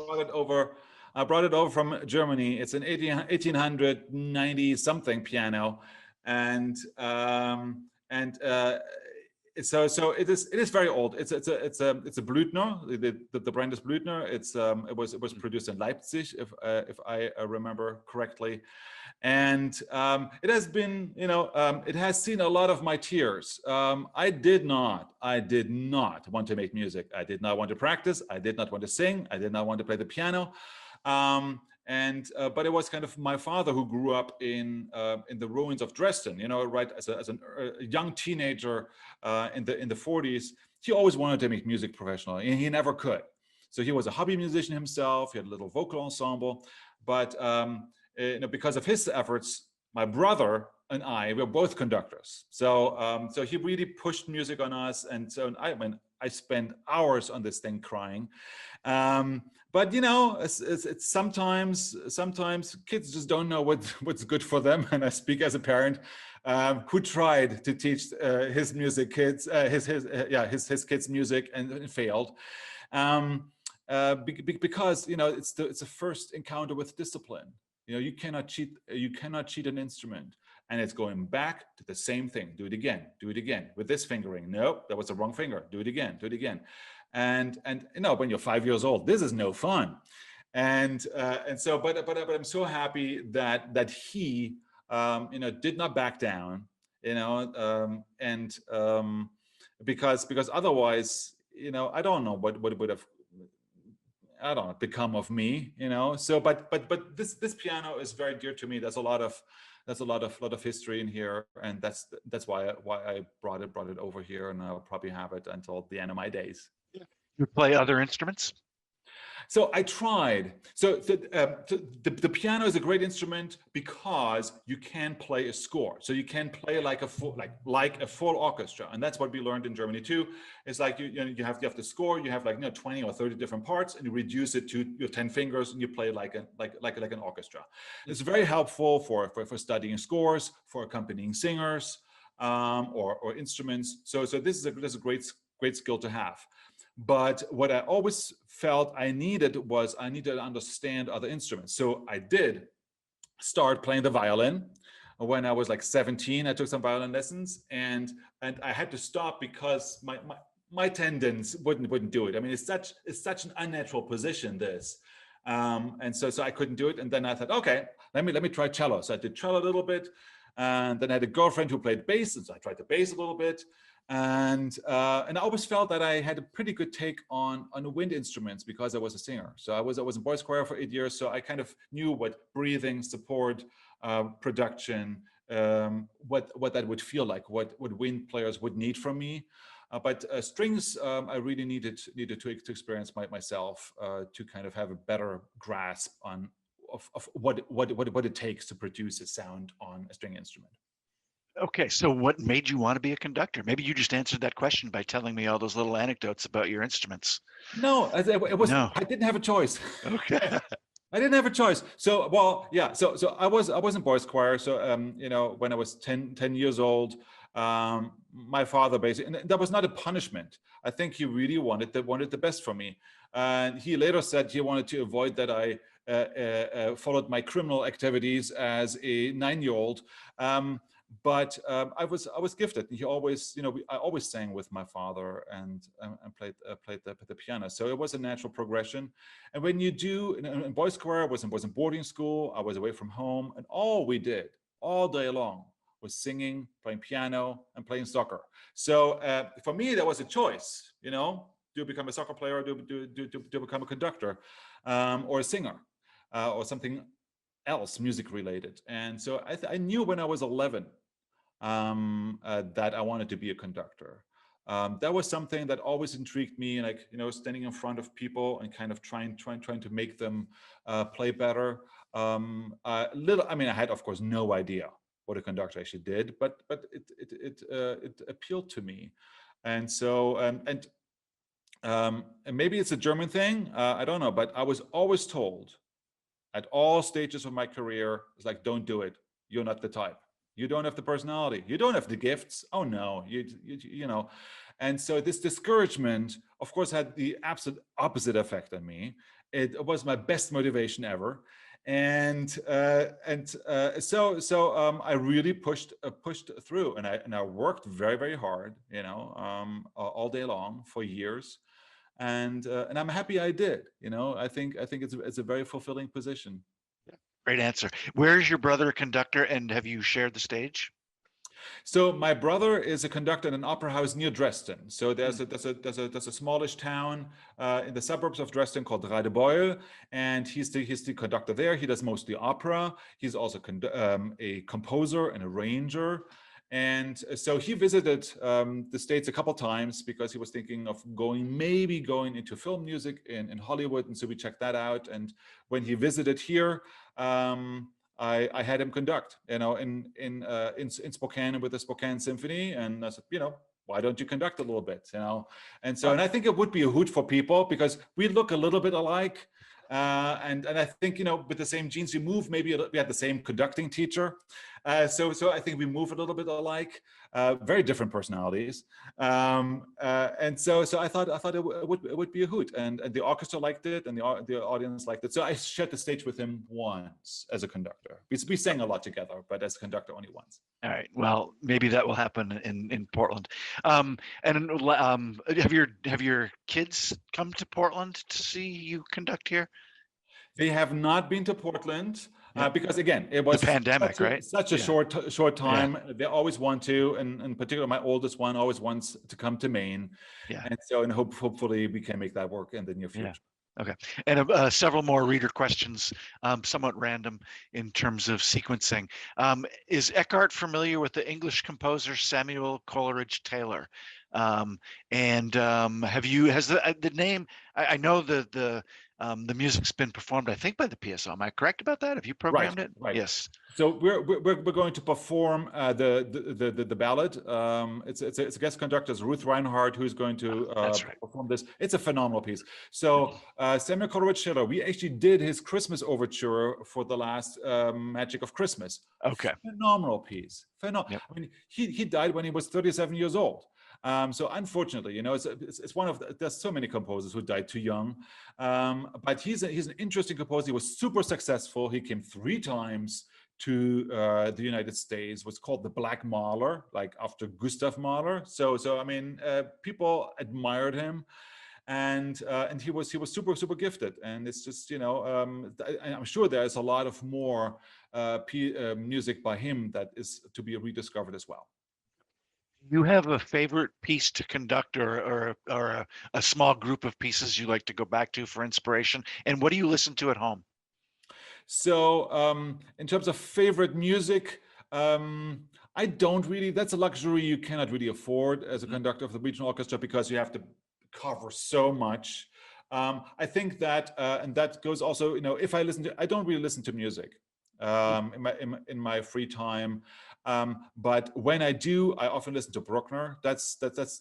I brought it over from Germany. It's an 1890 something piano, and So it is very old. It's a Blüthner. The brand is Blüthner. It was produced in Leipzig, if I remember correctly, and it has been, it has seen a lot of my tears. I did not want to make music. I did not want to practice. I did not want to sing. I did not want to play the piano. But it was kind of my father who grew up in the ruins of Dresden, right as a young teenager in the 40s. He always wanted to make music professionally, and he never could. So he was a hobby musician himself. He had a little vocal ensemble, but because of his efforts, my brother and I were both conductors. So he really pushed music on us, and so I spent hours on this thing crying. But it's sometimes kids just don't know what's good for them. And I speak as a parent who tried to teach his kids music and failed. Because it's the first encounter with discipline. You cannot cheat an instrument. And it's going back to the same thing. Do it again with this fingering. Nope, that was the wrong finger. Do it again. And when you're 5 years old, this is no fun. But I'm so happy that he did not back down, because otherwise, I don't know what would have, I don't know, become of me, So, but this piano is very dear to me. There's a lot of history in here, and that's why I brought it over here, and I'll probably have it until the end of my days.
You play other instruments?
So I tried. So the piano is a great instrument because you can play a score. So you can play like a full orchestra, and that's what we learned in Germany too. It's like you have the score. You have 20 or 30 different parts, and you reduce it to your 10 fingers, and you play like an orchestra. It's very helpful for studying scores, for accompanying singers, or instruments. So this is a great skill to have. But what I always felt I needed to understand other instruments. So I did start playing the violin when I was like 17. I took some violin lessons, and I had to stop because my tendons wouldn't do it. I mean, it's such an unnatural position, this. And so I couldn't do it. And then I thought, okay, let me try cello. So I did cello a little bit, and then I had a girlfriend who played bass, and so I tried the bass a little bit. And I always felt that I had a pretty good take on wind instruments because I was a singer. So I was in boys choir for 8 years. So I kind of knew what breathing, support, production, what that would feel like, what wind players would need from me. But strings, I really needed to experience myself to kind of have a better grasp of what it takes to produce a sound on a string instrument.
Okay, so what made you want to be a conductor? Maybe you just answered that question by telling me all those little anecdotes about your instruments.
No, it was.
No.
I didn't have a choice.
Okay.
I didn't have a choice. So, well, yeah. So I was in boys choir. So, when I was 10 years old, my father basically, and that was not a punishment. I think he really wanted the best for me. And he later said he wanted to avoid that I followed my criminal activities as a 9-year-old. But I was gifted. He always, I always sang with my father and played the piano. So it was a natural progression. And when you do in boys choir, I was in boarding school. I was away from home, and all we did all day long was singing, playing piano, and playing soccer. So for me, that was a choice. Do you become a soccer player, or do you become a conductor, or a singer, or something else music related? And so I knew when I was 11 that I wanted to be a conductor. That was something that always intrigued me, like standing in front of people and kind of trying to make them play better. I had of course no idea what a conductor actually did, but it appealed to me, and so and maybe it's a German thing. I don't know, but I was always told at all stages of my career, it's like, don't do it. You're not the type. You don't have the personality. You don't have the gifts. Oh no, you know. And so this discouragement, of course, had the absolute opposite effect on me. It was my best motivation ever. So I really pushed through, and I worked very, very hard, all day long for years, and I'm happy I did. I think it's a very fulfilling position.
Great answer. Where is your brother a conductor, and have you shared the stage?
So my brother is a conductor in an opera house near Dresden. So there's a smallish town in the suburbs of Dresden called Radebeul, and he's the conductor there. He does mostly opera. He's also a composer and arranger. And so he visited the States a couple times because he was thinking of maybe going into film music in Hollywood. And so we checked that out. And when he visited here, I had him conduct, in Spokane with the Spokane Symphony, and I said, why don't you conduct a little bit, And so, and I think it would be a hoot for people because we look a little bit alike, and I think with the same genes we move. Maybe we had the same conducting teacher, so I think we move a little bit alike. Very different personalities, and so I thought it would be a hoot, and the orchestra liked it, and the audience liked it. So I shared the stage with him once as a conductor. We sang a lot together, but as a conductor only once.
All right. Well, maybe that will happen in Portland. And have your kids come to Portland to see you conduct here?
They have not been to Portland. Because again, it was
the pandemic, right?
Such a short time. Yeah. They always want to, and in particular, my oldest one always wants to come to Maine. Yeah. And so, hopefully, we can make that work in the near future.
Yeah. Okay. And several more reader questions, somewhat random in terms of sequencing. Is Eckart familiar with the English composer Samuel Coleridge Taylor? And has the name? I know the music's been performed, I think, by the PSO. Am I correct about that? Have you programmed it?
Right.
Yes.
So we're going to perform the ballad. It's a guest conductor, Ruth Reinhardt, who's going to perform this. It's a phenomenal piece. So Samuel Coleridge Taylor, we actually did his Christmas overture for the last Magic of Christmas.
Okay.
Phenomenal piece. Phenomenal. Yep. I mean, he died when he was 37 years old. So unfortunately, it's one of there's so many composers who died too young, but he's an interesting composer. He was super successful. He came 3 times to the United States. Was called the Black Mahler, like after Gustav Mahler. So I mean, people admired him, and he was super gifted. And it's just I'm sure there's a lot of more music by him that is to be rediscovered as well.
You have a favorite piece to conduct or a small group of pieces you like to go back to for inspiration? And what do you listen to at home?
So in terms of favorite music, I don't really, that's a luxury you cannot really afford as a conductor of the regional orchestra because you have to cover so much. I think that, and that goes also, if I don't really listen to music in my free time. But when I do, I often listen to Bruckner. That's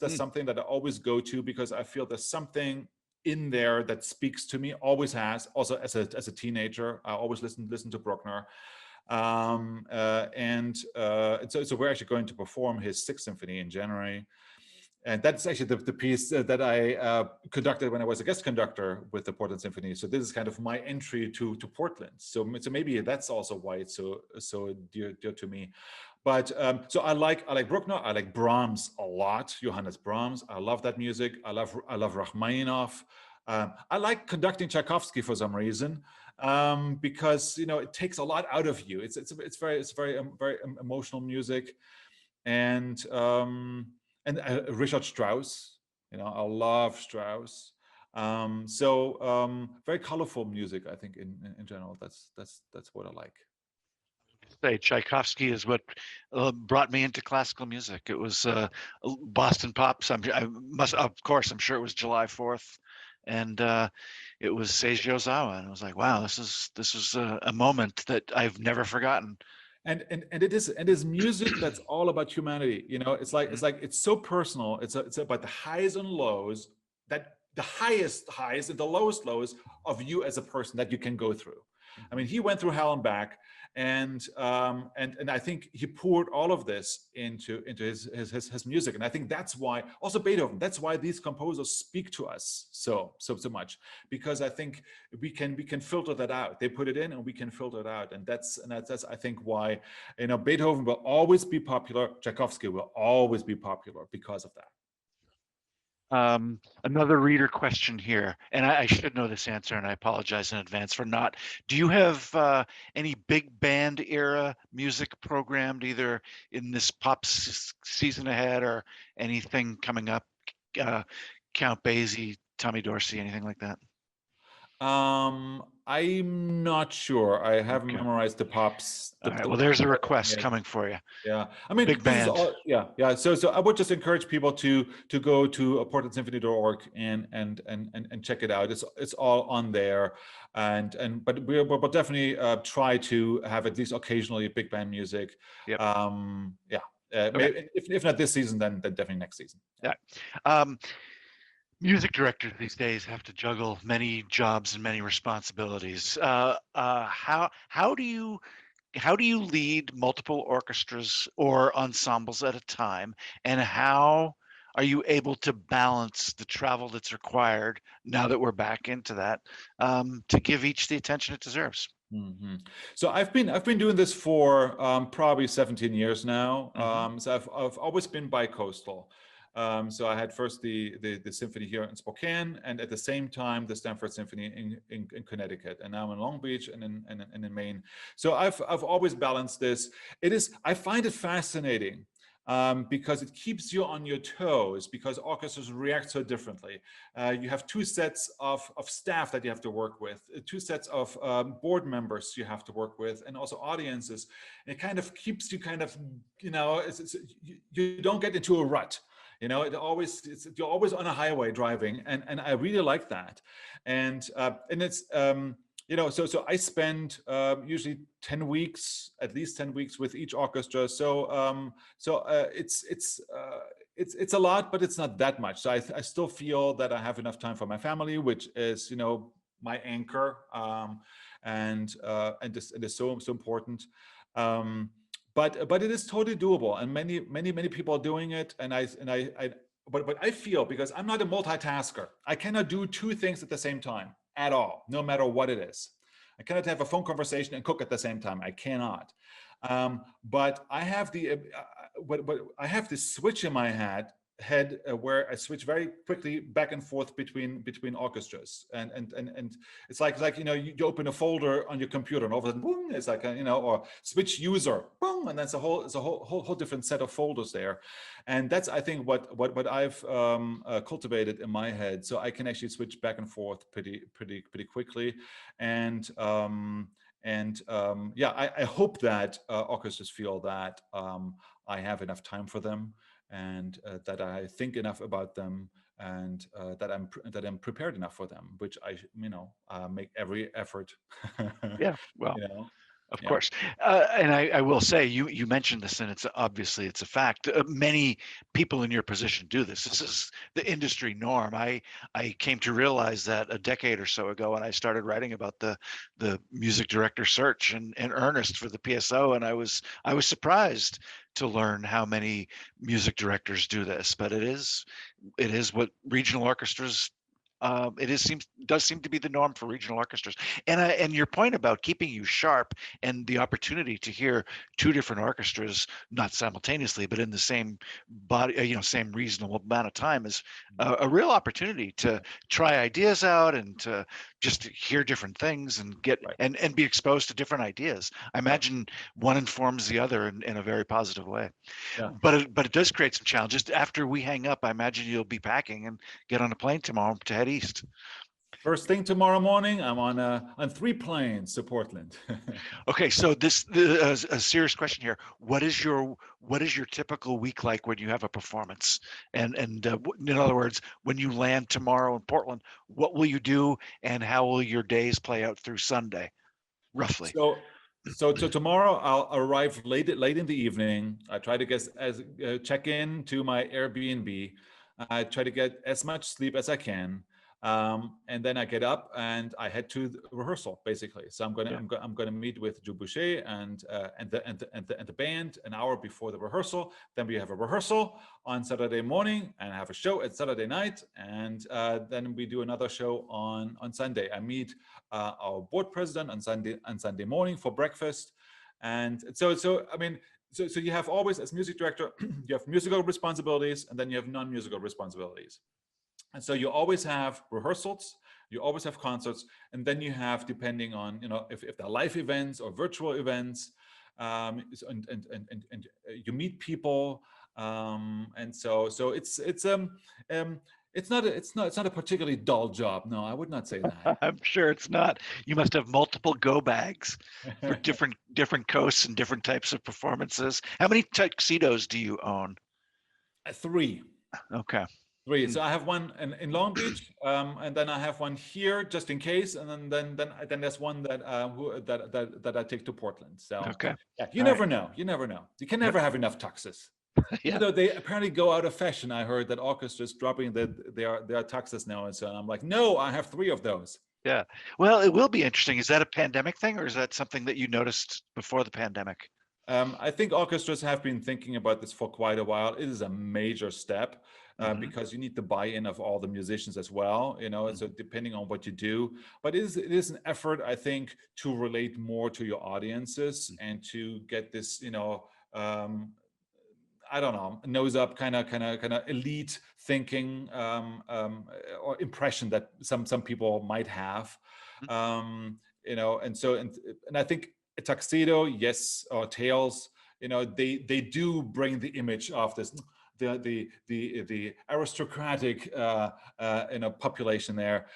something that I always go to because I feel there's something in there that speaks to me. Always has. Also as a teenager, I always listen to Bruckner. So we're actually going to perform his 6th symphony in January. And that's actually the piece that I conducted when I was a guest conductor with the Portland Symphony. So this is kind of my entry to Portland. So maybe that's also why it's so dear to me. But so I like Bruckner. I like Brahms a lot. Johannes Brahms. I love that music. I love Rachmaninoff. I like conducting Tchaikovsky for some reason because it takes a lot out of you. It's very emotional music, and Richard Strauss. I love Strauss. Very colorful music. I think in general, that's what I like.
Say Tchaikovsky is what brought me into classical music. It was Boston Pops. I'm sure it was July 4th, and it was Seiji Ozawa, and I was like, wow, this is a moment that I've never forgotten.
And it is music that's all about humanity. It's so personal. It's about the highs and lows that the highest highs and the lowest lows of you as a person that you can go through. I mean, he went through hell and back, and I think he poured all of this into his music, and I think that's why also Beethoven. That's why these composers speak to us so much, because I think we can filter that out. They put it in, and we can filter it out, and that's I think why Beethoven will always be popular. Tchaikovsky will always be popular because of that.
Another reader question here, and I should know this answer, and I apologize in advance for not. Do you have any big band era music programmed either in this pop season ahead or anything coming up? Count Basie, Tommy Dorsey, anything like that?
I'm not sure. I haven't memorized the pops.
All right. Well, there's a request coming for you.
Yeah, I mean,
big band.
Yeah. So I would just encourage people to go to portlandsymphony.org and check it out. It's all on there, but we'll definitely try to have at least occasionally big band music.
Yep.
Yeah.
Okay.
If not this season, then definitely next season.
Yeah. Music directors these days have to juggle many jobs and many responsibilities. How do you lead multiple orchestras or ensembles at a time, and how are you able to balance the travel that's required now that we're back into that to give each the attention it deserves?
Mm-hmm. So I've been doing this for probably 17 years now.
Mm-hmm.
So I've always been bi-coastal. So I had first the symphony here in Spokane, and at the same time the Stanford Symphony in Connecticut, and now in Long Beach and in Maine. So I've always balanced this. I find it fascinating because it keeps you on your toes, because orchestras react so differently. You have two sets of staff that you have to work with, two sets of board members you have to work with, and also audiences. It kind of keeps you you don't get into a rut. You're always on a highway driving, and I really like that. And it's so I spend usually 10 weeks, at least 10 weeks with each orchestra. So it's a lot, but it's not that much. So I still feel that I have enough time for my family, which is my anchor, and it is so important. But it is totally doable, and many people are doing it. But I feel, because I'm not a multitasker, I cannot do two things at the same time at all, no matter what it is. I cannot have a phone conversation and cook at the same time. I cannot. But I have I have this switch in my head where I switch very quickly back and forth between orchestras, and it's like you open a folder on your computer, and all of a sudden, boom, it's like or switch user, boom, and that's a whole different set of folders there, and that's, I think, what I've cultivated in my head, so I can actually switch back and forth pretty quickly, and I hope that orchestras feel that I have enough time for them, and that I think enough about them, and that I'm prepared enough for them, which I make every effort.
Yeah, well, of
Yeah.
course. And I will say, you mentioned this, and it's a fact. Many people in your position do this. This is the industry norm. I came to realize that a decade or so ago, when I started writing about the music director search in earnest for the PSO, and I was surprised to learn how many music directors do this. But it is what regional orchestras. Does seem to be the norm for regional orchestras, and your point about keeping you sharp and the opportunity to hear two different orchestras, not simultaneously, but in the same body, same reasonable amount of time, is a real opportunity to try ideas out and to just hear different things and get and be exposed to different ideas. I imagine one informs the other in a very positive way.
Yeah.
But it does create some challenges. After we hang up, I imagine you'll be packing and get on a plane tomorrow to head east.
First thing tomorrow morning, I'm on 3 planes to Portland.
Okay, so a serious question here. What is your typical week like when you have a performance? And in other words, when you land tomorrow in Portland, what will you do, and how will your days play out through Sunday, roughly?
So tomorrow I'll arrive late in the evening. I try to check in to my Airbnb. I try to get as much sleep as I can. And then I get up and I head to the rehearsal, basically. So I'm gonna meet with Drew Boucher and the band an hour before the rehearsal. Then we have a rehearsal on Saturday morning and have a show at Saturday night, and then we do another show on Sunday. I meet our board president on Sunday morning for breakfast, and so I mean. So you have always, as music director, you have musical responsibilities and then you have non-musical responsibilities. And so you always have rehearsals, you always have concerts, and then you have, depending on, if they're live events or virtual events, and you meet people, and so it's not a particularly dull job. No, I would not say that.
I'm sure it's not. You must have multiple go bags for different coasts and different types of performances. How many tuxedos do you own?
3.
Okay.
3. So I have one in Long Beach, and then I have one here just in case, and then there's one that I take to Portland. So
okay.
Yeah, you never know. You never know. You can never have enough tuxes.
Yeah.
Even though they apparently go out of fashion. I heard that orchestras dropping their tuxes now, and so I'm like, no, I have 3 of those.
Yeah. Well, it will be interesting. Is that a pandemic thing, or is that something that you noticed before the pandemic?
I think orchestras have been thinking about this for quite a while. It is a major step because you need the buy-in of all the musicians as well, so depending on what you do. But it is an effort, I think, to relate more to your audiences and to get this, I don't know, nose up kind of elite thinking or impression that some people might have, and I think a tuxedo, yes, or tails, they do bring the image of this the aristocratic population there.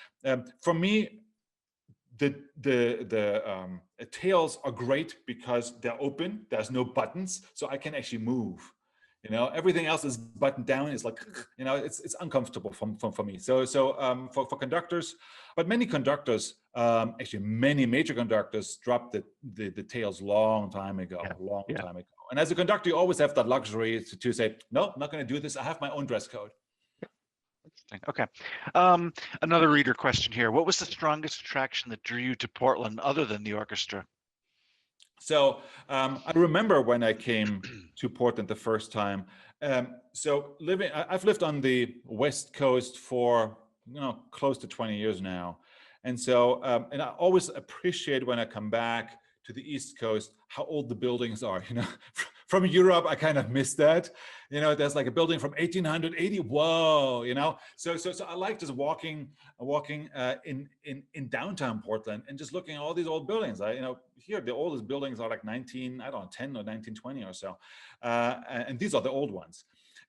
For me, the tails are great because they're open. There's no buttons, so I can actually move. Everything else is buttoned down. It's like, it's uncomfortable for me. So for conductors, but many conductors, actually many major conductors dropped the tails long time ago. And as a conductor, you always have that luxury to say, no, I'm not going to do this. I have my own dress code.
Interesting. Okay. Another reader question here. What was the strongest attraction that drew you to Portland other than the orchestra?
So I remember when I came to Portland the first time. I've lived on the West Coast for close to 20 years now, and so and I always appreciate when I come back to the East Coast how old the buildings are. From Europe, I kind of miss that. There's like a building from 1880. Whoa, So I like just walking in downtown Portland and just looking at all these old buildings. Here the oldest buildings are like 10 or 1920 or so, and these are the old ones.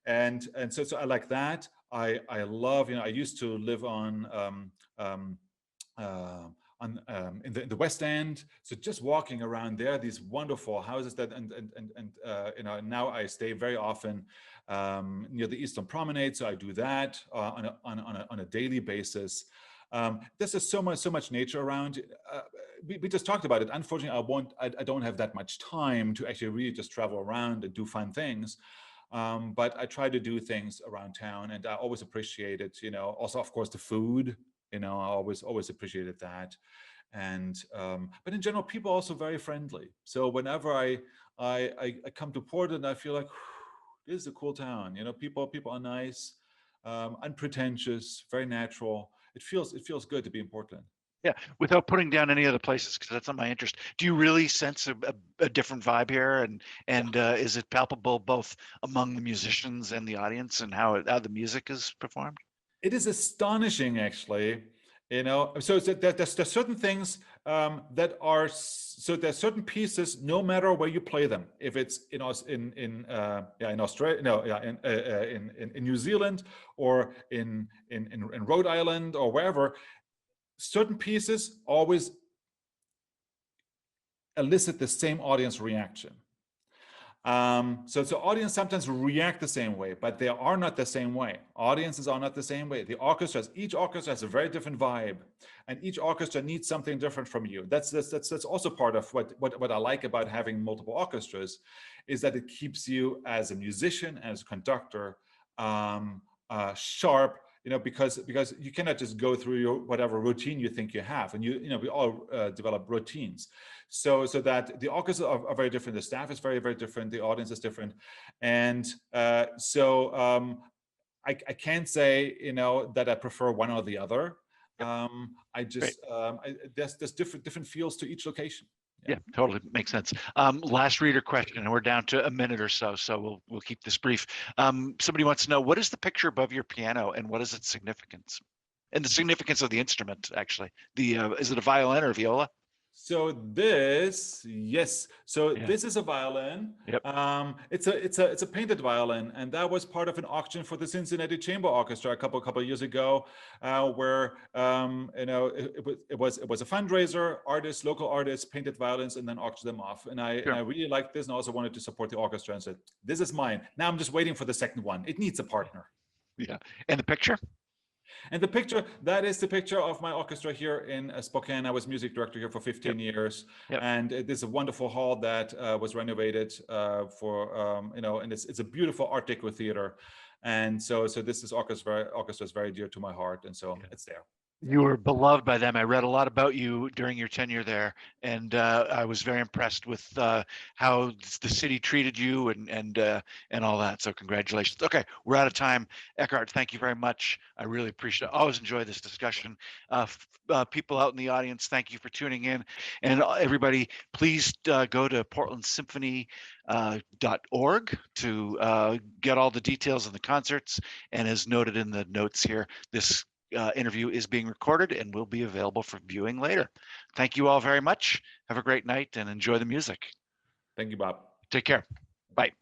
And so I like that. I love. I used to live on in the West End, so just walking around there, these wonderful houses that and now I stay very often near the Eastern Promenade, so I do that on a daily basis. There's just so much nature around. We just talked about it. Unfortunately, I don't have that much time to actually really just travel around and do fun things. But I try to do things around town, and I always appreciate it. Also, of course, the food. I always appreciated that, and but in general, people are also very friendly. So whenever I come to Portland, I feel like this is a cool town. People are nice, unpretentious, very natural. It feels good to be in Portland.
Yeah, without putting down any other places, because that's not my interest. Do you really sense a different vibe here, and is it palpable both among the musicians and the audience, and how the music is performed?
It is astonishing, actually. So there's certain things that are. So there's certain pieces, no matter where you play them. If it's in Australia, in New Zealand, or in Rhode Island, or wherever, certain pieces always elicit the same audience reaction. So audience sometimes react the same way, but they are not the same way. Audiences are not the same way. Each orchestra has a very different vibe, and each orchestra needs something different from you. That's also part of what I like about having multiple orchestras, is that it keeps you as a musician, as a conductor, sharp because you cannot just go through your whatever routine you think you have, and we all develop routines, so that the orchestra are very different, the staff is very, very different, the audience is different, and I can't say that I prefer one or the other. I just there's different feels to each location.
Yeah, totally makes sense. Last reader question, and we're down to a minute or so, so we'll keep this brief. Somebody wants to know, what is the picture above your piano, and what is its significance? And the significance of the instrument, actually. Is it a violin or a viola?
So this is a violin.
Yep.
It's a painted violin, and that was part of an auction for the Cincinnati Chamber Orchestra a couple of years ago, where it was a fundraiser. Local artists painted violins and then auctioned them off. And I really liked this, and also wanted to support the orchestra, and said, "This is mine." Now I'm just waiting for the second one. It needs a partner.
Yeah. And the picture?
And the picture, that is the picture of my orchestra here in Spokane. I was music director here for 15 years. Yep. And it is a wonderful hall that was renovated and it's a beautiful Art Deco theater. And so this orchestra is very dear to my heart. And so it's there.
You were beloved by them. I read a lot about you during your tenure there, and I was very impressed with how the city treated you and all that. So congratulations. Okay, we're out of time. Eckart, thank you very much. I really appreciate it. I always enjoy this discussion. People out in the audience, thank you for tuning in. And everybody, please go to portlandsymphony.org to get all the details of the concerts. And as noted in the notes here, this interview is being recorded and will be available for viewing later. Thank you all very much. Have a great night and enjoy the music.
Thank you, Bob.
Take care. Bye.